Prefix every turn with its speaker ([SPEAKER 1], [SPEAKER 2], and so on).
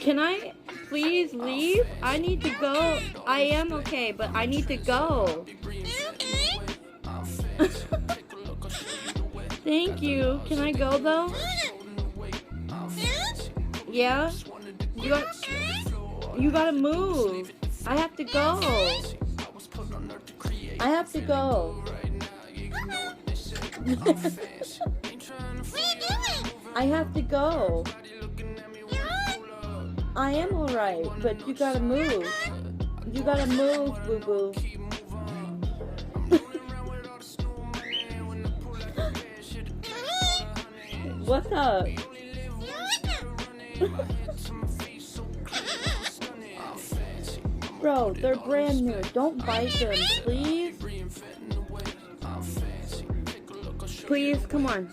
[SPEAKER 1] Can I please leave? I need to go. I am okay, but I need to go. Thank you. Can I go though? Yeah? You gotta move. I have to go. I have to go. I have to go. I am alright, but you gotta move. You gotta move, boo-boo. What's up? Bro, they're brand new. Don't bite them, please. Please, come on.